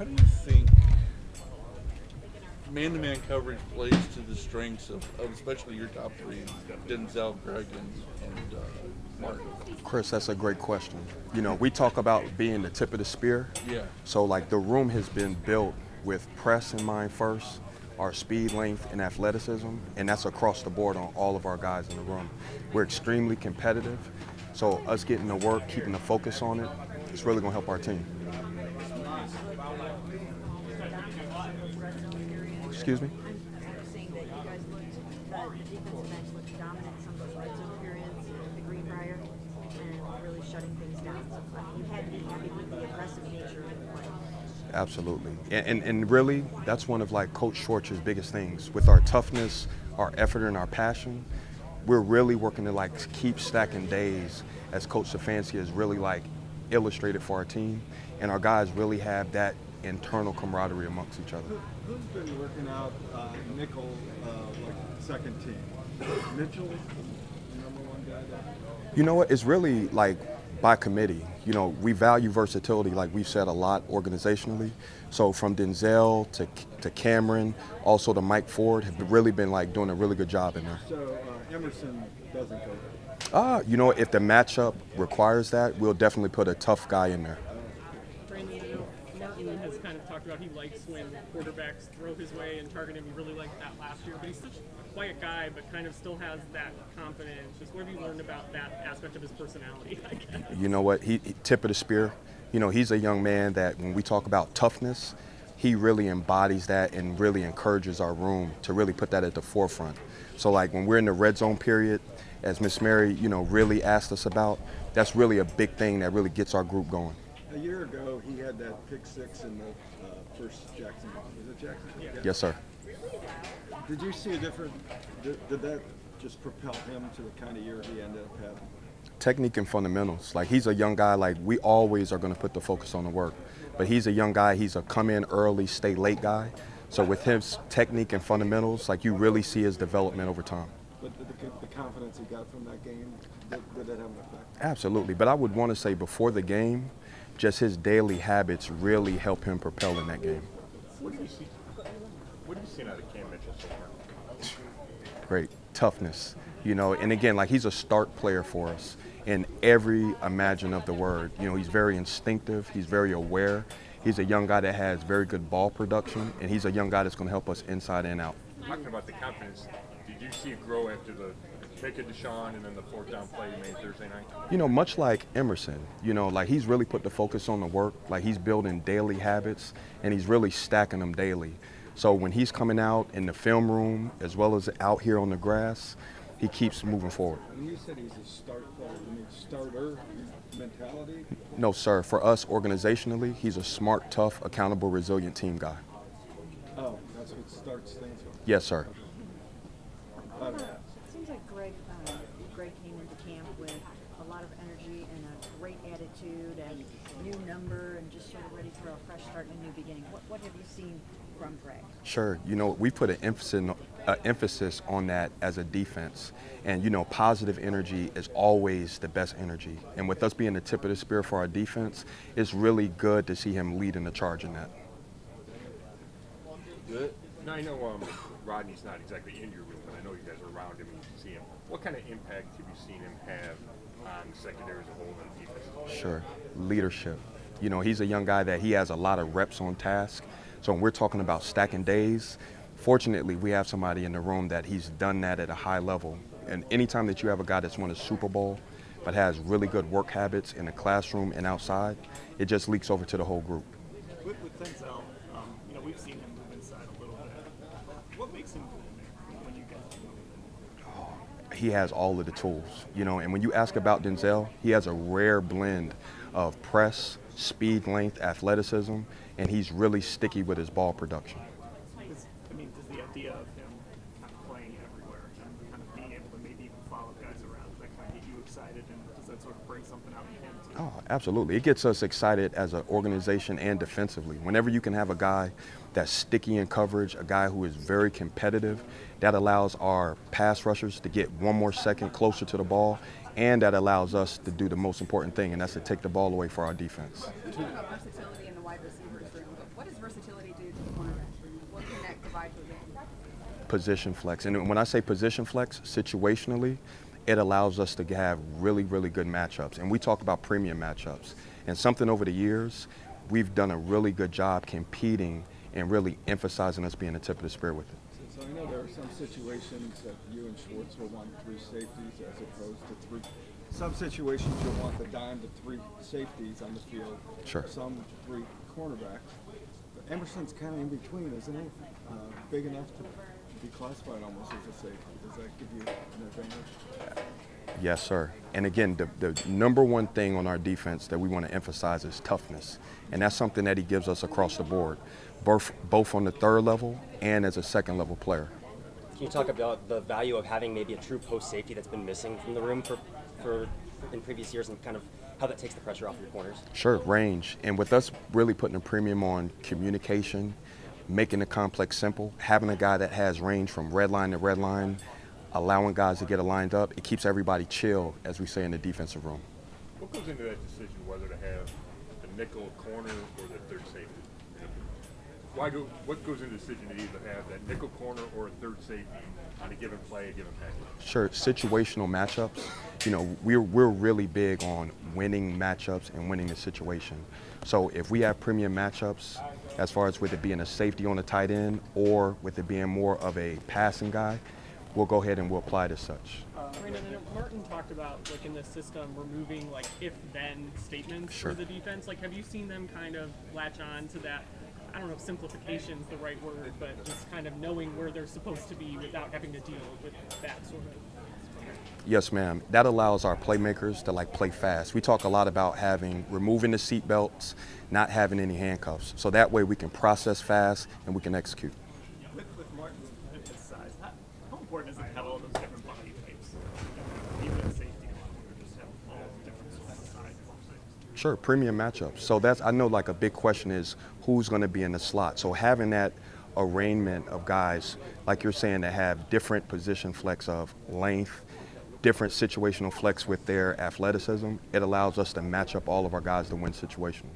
how do you think man-to-man coverage plays to the strengths of especially your top three, Denzel, Greg, and Martin? Chris, that's a great question. You know, we talk about being the tip of the spear. Yeah. So, like, the room has been built with press in mind first, our speed, length, and athleticism, and that's across the board on all of our guys in the room. We're extremely competitive, so us getting to work, keeping the focus on it, it's really going to help our team. Excuse me? I'm saying that you guys looked, the defensive ends looked dominant some of those red zone periods, the Greenbrier, and really shutting things down. So you had to be happy with the aggressive nature of the play. Absolutely. And really, that's one of like Coach Schwartz's biggest things. With our toughness, our effort, and our passion, we're really working to like keep stacking days as Coach Stefanski has really like illustrated for our team. And our guys really have that internal camaraderie amongst each other. Who's been working out nickel like second team? Mitchell, the number one guy there? You know what? It's really like by committee. You know, we value versatility, like we've said a lot organizationally. So from Denzel to Cameron, also to Mike Ford, have really been like doing a really good job in there. So Emerson doesn't go there. You know, if the matchup requires that, we'll definitely put a tough guy in there. Brandon, Martin has kind of talked about he likes when quarterbacks throw his way and target him. He really liked that last year, but he's such a quiet guy, but kind of still has that confidence. Just what have you learned about that aspect of his personality, I guess? You know what, he tip of the spear. You know, he's a young man that when we talk about toughness, he really embodies that and really encourages our room to really put that at the forefront. So like when we're in the red zone period, as Miss Mary, you know, really asked us about, that's really a big thing that really gets our group going. A year ago, he had that pick six in the first Jackson. Was it Jackson? Yeah. Yes, sir. Did you see a different? Did that just propel him to the kind of year he ended up having? Technique and fundamentals. Like he's a young guy. Like we always are going to put the focus on the work, but he's a young guy. He's a come in early, stay late guy. So with his technique and fundamentals, like you really see his development over time. But the confidence he got from that game, did that have an effect? Absolutely. But I would want to say before the game, just his daily habits really help him propel in that game. What do you see out of Cam Mitchell so far? Great toughness, you know, and again, like he's a start player for us in every imagine of the word. You know, he's very instinctive, he's very aware. He's a young guy that has very good ball production, and he's a young guy that's going to help us inside and out. Talking about the confidence, did you see it grow after the kick of Deshaun and then the fourth down play you made Thursday night? You know, much like Emerson, you know, like he's really put the focus on the work, like he's building daily habits, and he's really stacking them daily. So when he's coming out in the film room as well as out here on the grass, he keeps moving forward. When you said he's a start player, you mean starter mentality? No, sir. For us, organizationally, he's a smart, tough, accountable, resilient team guy. Oh, that's what starts things with. Yes, sir. It seems like Greg came into camp with a lot of energy and a great attitude and new number and just sort of ready for a fresh start and a new beginning. What have you seen from Greg? Sure. You know, we put an emphasis on that as a defense. And, you know, positive energy is always the best energy. And with us being the tip of the spear for our defense, it's really good to see him leading the charge in that. Good. Now I know Rodney's not exactly in your room, but I know you guys are around him and you see him. What kind of impact have you seen him have on the secondary as a whole and defense? Sure. Leadership. You know, he's a young guy that he has a lot of reps on task. So when we're talking about stacking days, fortunately, we have somebody in the room that he's done that at a high level. And anytime that you have a guy that's won a Super Bowl but has really good work habits in the classroom and outside, it just leaks over to the whole group. With Denzel, you know, we've seen him move inside a little bit. What makes him go in there when you guys move in? He has all of the tools, you know, and when you ask about Denzel, he has a rare blend of press, speed, length, athleticism, and he's really sticky with his ball production. Does the idea of him kind of playing everywhere and kind of being able to maybe even follow guys around, does that kind of get you excited, and does that sort of bring something out in him too? Oh, absolutely. It gets us excited as an organization and defensively. Whenever you can have a guy that's sticky in coverage, a guy who is very competitive, that allows our pass rushers to get one more second closer to the ball, and that allows us to do the most important thing, and that's to take the ball away for our defense. Versatility in the wide receivers room, but what is provide for them? Position flex. And when I say position flex, situationally, it allows us to have really, really good matchups. And we talk about premium matchups. And something over the years, we've done a really good job competing and really emphasizing us being the tip of the spear with it. So I know there are some situations that you and Schwartz will want 3 safeties as opposed to 3. Some situations you'll want the dime to 3 safeties on the field. Sure. Some 3 cornerbacks. But Emerson's kind of in between, isn't he? Big enough to be classified almost as a safety. Does that give you an advantage? Yes, sir. And again, the number one thing on our defense that we want to emphasize is toughness. And that's something that he gives us across the board, both on the 3rd level and as a 2nd level player. Can you talk about the value of having maybe a true post safety that's been missing from the room for in previous years, and kind of how that takes the pressure off your corners? Sure, range. And with us really putting a premium on communication, making the complex simple, having a guy that has range from red line to red line, allowing guys to get lined up, it keeps everybody chill, as we say in the defensive room. What goes into that decision whether to have the nickel corner or the 3rd safety? What goes into the decision to either have that nickel corner or a 3rd safety on a given play, a given package? Sure, situational matchups. You know, we're really big on winning matchups and winning the situation. So if we have premium matchups, as far as with it being a safety on a tight end or with it being more of a passing guy, we'll go ahead and we'll apply it as such. Brandon, Martin talked about, like, in the system, removing, like, if-then statements Sure. for the defense. Like, have you seen them kind of latch on to that? I don't know if simplification is the right word, but just kind of knowing where they're supposed to be without having to deal with that sort of. Yes, ma'am. That allows our playmakers to play fast. We talk a lot about removing the seat belts, not having any handcuffs. So that way we can process fast and we can execute. With Martin and his size, how important is it to have all those different body types? Even in safety, just have all different sorts of size. Sure, premium matchups. So I know a big question is who's going to be in the slot. So having that arraignment of guys, like you're saying, that have different position flex of length, different situational flex with their athleticism, it allows us to match up all of our guys to win situationally.